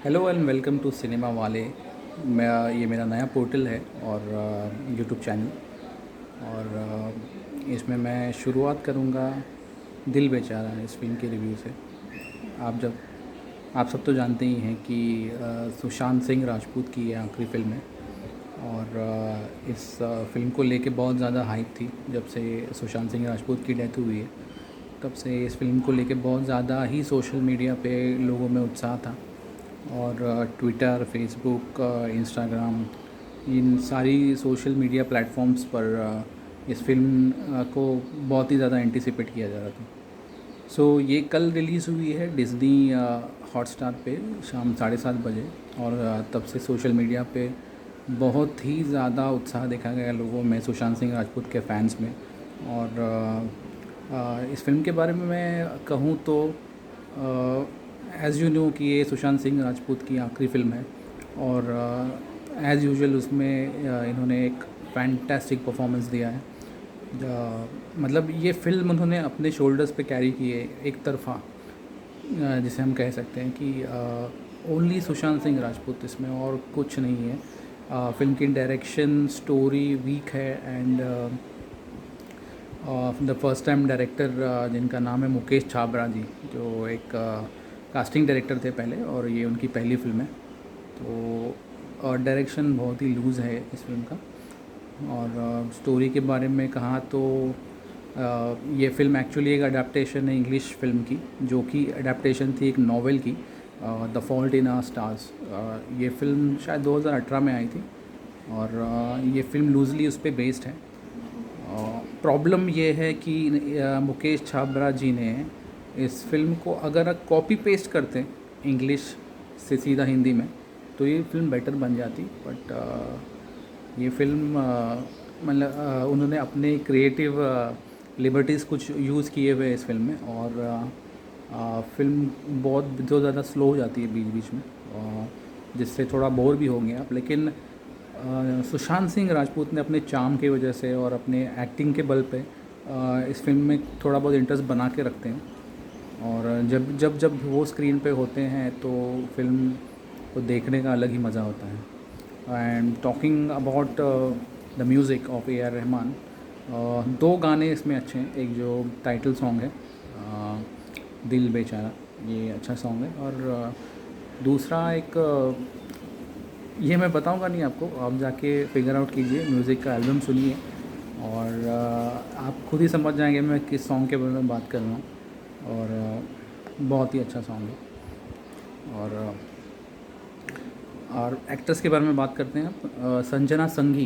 Hello and welcome to cinema वाले। मैं ये मेरा नया पोर्टल है और यूट्यूब चैनल। और इसमें मैं शुरुआत करूँगा दिल बेचारा इस फिल्म के रिव्यू से। आप जब आप सब तो जानते ही हैं कि सुशांत सिंह राजपूत की ये आखिरी फ़िल्म है। और इस फ़िल्म को लेके बहुत ज़्यादा हाइप थी जब से सुशांत सिंह राजपूत की डेथ हुई है। तब से इस फ़िल्म को लेके बहुत ज़्यादा ही सोशल मीडिया पे लोगों में उत्साह था। और ट्विटर, फेसबुक, इंस्टाग्राम, इन सारी सोशल मीडिया प्लेटफॉर्म्स पर इस फिल्म को बहुत ही ज़्यादा एंटिसिपेट किया जा रहा था। सो ये कल रिलीज़ हुई है डिज़नी हॉटस्टार पे शाम 7:30 बजे। और तब से सोशल मीडिया पे बहुत ही ज़्यादा उत्साह देखा गया लोगों में, सुशांत सिंह राजपूत के फैंस में। और इस फिल्म के बारे में मैं कहूँ तो एज़ यू नो कि ये सुशांत सिंह राजपूत की आखिरी फ़िल्म है। और एज़ यूजुअल उसमें इन्होंने एक फैंटास्टिक परफॉर्मेंस दिया है। मतलब ये फ़िल्म उन्होंने अपने शोल्डर्स पे कैरी की है एक तरफ़ा, जिसे हम कह सकते हैं कि ओनली सुशांत सिंह राजपूत इसमें, और कुछ नहीं है। फ़िल्म की डायरेक्शन, स्टोरी वीक है। And the first time director जिनका नाम है मुकेश छाबड़ा जी, जो एक कास्टिंग डायरेक्टर थे पहले, और ये उनकी पहली फ़िल्म है। तो डायरेक्शन बहुत ही लूज़ है इस फिल्म का। और स्टोरी के बारे में कहा तो ये फ़िल्म एक्चुअली एक अडेप्टेशन है इंग्लिश फ़िल्म की, जो कि अडेप्टेशन थी एक नॉवेल की, the fault in our stars. ये फ़िल्म शायद 2018 में आई थी। और ये फ़िल्म लूज़ली उस पर बेस्ड है। प्रॉब्लम ये है कि मुकेश छाबड़ा जी ने इस फिल्म को अगर कॉपी पेस्ट करते इंग्लिश से सीधा हिंदी में तो ये फिल्म बेटर बन जाती। बट ये फिल्म मतलब उन्होंने अपने क्रिएटिव लिबर्टीज़ कुछ यूज़ किए हुए इस फिल्म में। और फिल्म बहुत ज़्यादा स्लो हो जाती है बीच बीच में, जिससे थोड़ा बोर भी होंगे आप। लेकिन सुशांत सिंह राजपूत ने अपने चार्म की वजह से और अपने एक्टिंग के बल पे इस फिल्म में थोड़ा बहुत इंटरेस्ट बना के रखते हैं। और जब जब जब वो स्क्रीन पे होते हैं तो फिल्म को देखने का अलग ही मज़ा होता है। And talking about the music of A R Rahman, दो गाने इसमें अच्छे हैं। एक जो टाइटल सॉन्ग है दिल बेचारा, ये अच्छा सॉन्ग है। और दूसरा एक ये मैं बताऊंगा नहीं आपको, आप जाके फिगर आउट कीजिए, म्यूज़िक का एल्बम सुनिए और आप खुद ही समझ जाएंगे मैं किस सॉन्ग के बारे में बात कर रहा हूँ। और बहुत ही अच्छा सॉन्ग है। और एक्ट्रेस के बारे में बात करते हैं आप, संजना संघी।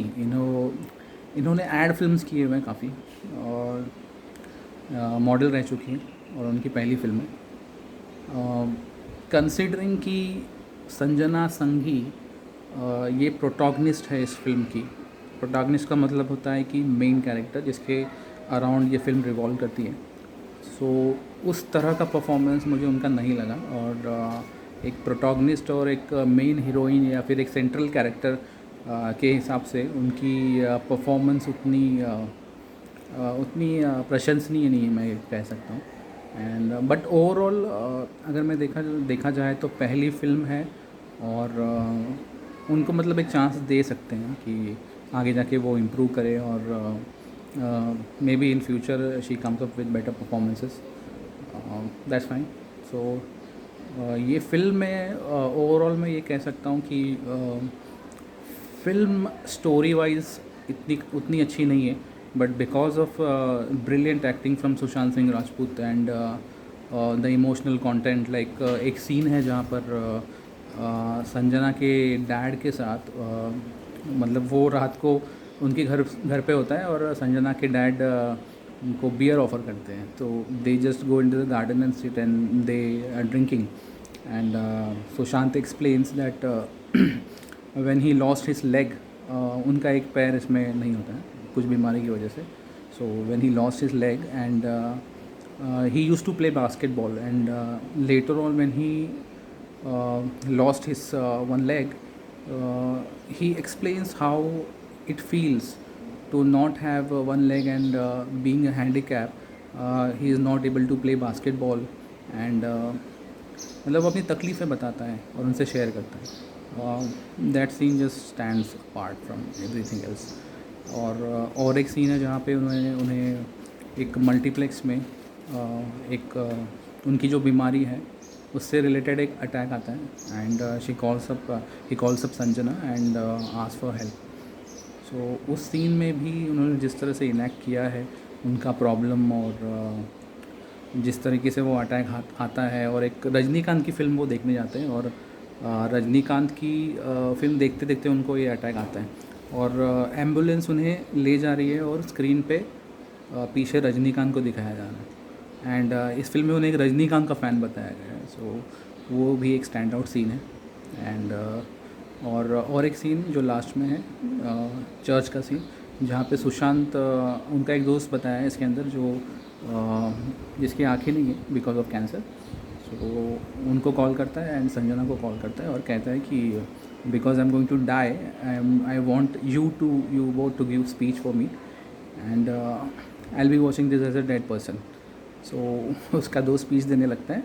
इन्होंने एड फिल्म्स किए हुए हैं काफ़ी, और मॉडल रह चुकी हैं, और उनकी पहली फिल्म है। कंसिडरिंग कि संजना संघी ये प्रोटॉगनिस्ट है इस फिल्म की। प्रोटॉगनिस्ट का मतलब होता है कि मेन कैरेक्टर जिसके अराउंड ये फिल्म रिवॉल्व करती है। सो उस तरह का परफॉर्मेंस मुझे उनका नहीं लगा। और एक प्रोटॉगनिस्ट और एक मेन हीरोइन या फिर एक सेंट्रल कैरेक्टर के हिसाब से उनकी परफॉर्मेंस उतनी प्रशंसनीय नहीं है, मैं कह सकता हूँ। एंड बट ओवरऑल अगर मैं देखा जाए तो पहली फिल्म है। और उनको मतलब एक चांस दे सकते हैं कि आगे जाके वो इम्प्रूव करे, और maybe in future she comes up with better performances. That's fine. So ये फिल्म में ओवरऑल मैं ये कह सकता हूँ कि फिल्म स्टोरी वाइज इतनी उतनी अच्छी नहीं है। But because of brilliant acting from Sushant Singh Rajput and the emotional content, like एक सीन है जहाँ पर संजना के डैड के साथ मतलब वो रात को उनके घर पे होता है, और संजना के डैड उनको बियर ऑफ़र करते हैं। तो they just go into the garden and sit and they are drinking. And Sushant explains that when he lost his leg, उनका एक पैर इसमें नहीं होता है कुछ बीमारी की वजह से। So when he lost his leg and he used to play basketball, and later on when he lost his one leg, he explains how it feels to not have one leg, and being a handicap, he is not able to play basketball. And मतलब अपनी तकलीफ़ें बताता है और उनसे share करता है। That scene just stands apart from everything else. और एक सीन है जहाँ पे उन्होंने उन्हें एक मल्टीप्लेक्स में एक उनकी जो बीमारी है उससे रिलेटेड एक अटैक आता है and he calls up Sanjana and ask for help. So उस सीन में भी उन्होंने जिस तरह से इनैक्ट किया है उनका प्रॉब्लम और जिस तरीके से वो अटैक आता है। और एक रजनीकांत की फ़िल्म वो देखने जाते हैं और रजनीकांत की फ़िल्म देखते देखते उनको ये अटैक आता है और एम्बुलेंस उन्हें ले जा रही है और स्क्रीन पे पीछे रजनीकांत को दिखाया जा रहा है एंड इस फिल्म में उन्हें एक रजनीकांत का फ़ैन बताया गया है। सो वो भी एक स्टैंड आउट सीन है एंड और एक सीन जो लास्ट में है चर्च का सीन जहाँ पे सुशांत उनका एक दोस्त बताया है इसके अंदर जो जिसकी आँखें नहीं है बिकॉज ऑफ कैंसर। सो उनको कॉल करता है एंड संजना को कॉल करता है और कहता है कि because I am going to die I want you both to give speech for me and I will be watching this as a dead person. So उसका दोस्त स्पीच देने लगता है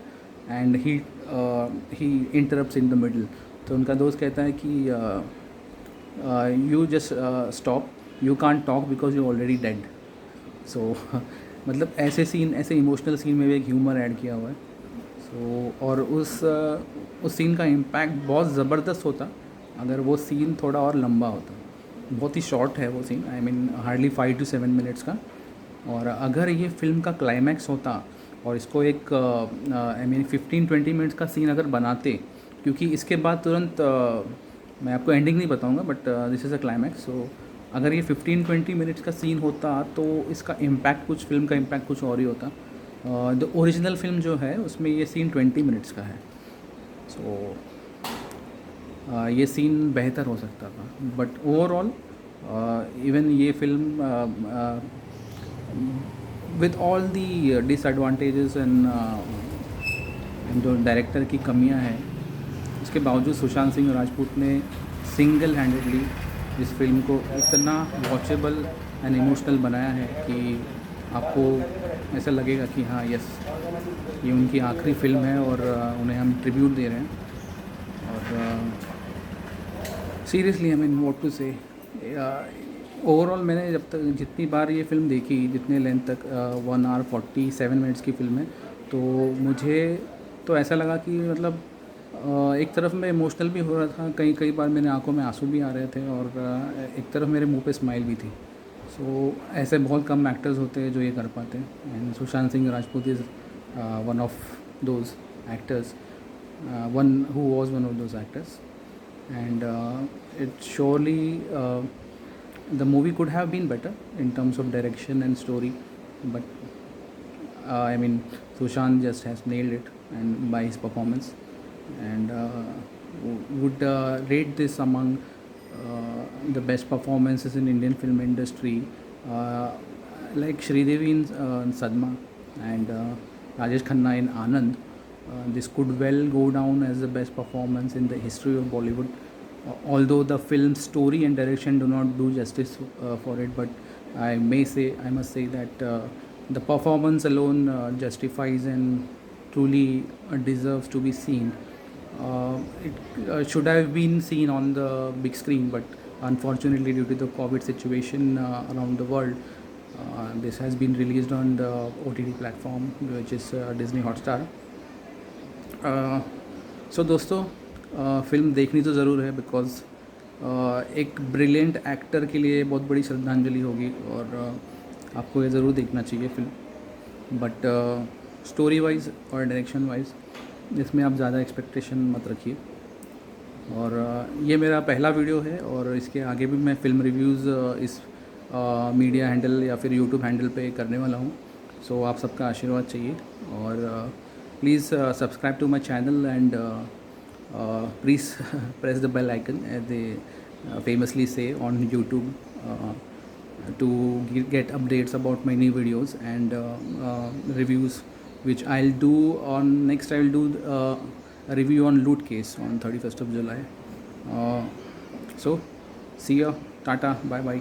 and he interrupts in the middle. तो उनका दोस्त कहता है कि you just stop, you can't talk because you already dead. So मतलब ऐसे सीन, ऐसे इमोशनल सीन में भी एक ह्यूमर ऐड किया हुआ है। सो और उस सीन का इम्पैक्ट बहुत ज़बरदस्त होता अगर वो सीन थोड़ा और लंबा होता। बहुत ही शॉर्ट है वो scene, I mean hardly 5 to 7 minutes का। और अगर ये फिल्म का क्लाइमैक्स होता और इसको एक आई मीन 15-20 मिनट्स का सीन अगर बनाते, क्योंकि इसके बाद तुरंत मैं आपको एंडिंग नहीं बताऊंगा but this is a climax. So अगर ये 15-20 मिनट्स का सीन होता तो इसका इम्पैक्ट कुछ, फिल्म का इम्पैक्ट कुछ और ही होता। द ओरिजिनल फिल्म जो है उसमें ये सीन 20 मिनट्स का है। सो ये सीन बेहतर हो सकता था बट ओवरऑल इवन ये film with all the disadvantages and जो डायरेक्टर की कमियां हैं उसके बावजूद सुशांत सिंह राजपूत ने सिंगल हैंडेडली इस फिल्म को इतना वॉचेबल एंड इमोशनल बनाया है कि आपको ऐसा लगेगा कि हाँ यस ये उनकी आखिरी फिल्म है और उन्हें हम ट्रिब्यूट दे रहे हैं। और seriously I mean what to say, overall मैंने जब तक जितनी बार ये फ़िल्म देखी, जितने लेंथ तक 1 hour 47 मिनट्स की फ़िल्म है, तो मुझे तो ऐसा लगा कि मतलब एक तरफ मैं इमोशनल भी हो रहा था, कई बार मेरे आंखों में आंसू भी आ रहे थे और एक तरफ मेरे मुंह पे स्माइल भी थी। सो ऐसे बहुत कम एक्टर्स होते हैं जो ये कर पाते हैं and Sushant Singh Rajput is one of those actors, who was one of those actors and it surely the movie could have been better in terms of direction and story but I mean Sushant just has nailed it and by his performance and would rate this among the best performances in Indian film industry, like Sridevi in Sadma and Rajesh Khanna in Anand. This could well go down as the best performance in the history of Bollywood, although the film's story and direction do not do justice for it. But I must say that the performance alone justifies and truly deserves to be seen. It should have been seen on the big screen, but unfortunately, due to the COVID situation around the world, this has been released on the OTT platform, which is Disney Hotstar. सो दोस्तों, film देखनी तो ज़रूर है because एक brilliant actor के लिए बहुत बड़ी श्रद्धांजलि होगी और आपको ये ज़रूर देखना चाहिए फिल्म। बट स्टोरी वाइज और डायरेक्शन वाइज इसमें आप ज़्यादा एक्सपेक्टेशन मत रखिए। और ये मेरा पहला वीडियो है और इसके आगे भी मैं फ़िल्म रिव्यूज़ इस मीडिया हैंडल या फिर यूट्यूब हैंडल पे करने वाला हूँ। सो आप सबका आशीर्वाद चाहिए और please subscribe to my channel and please press the bell icon as they famously say on YouTube to get updates about my new videos and reviews which I'll do on next. I will do a review on Loot Case on 31st of July. So see ya, tata, bye bye.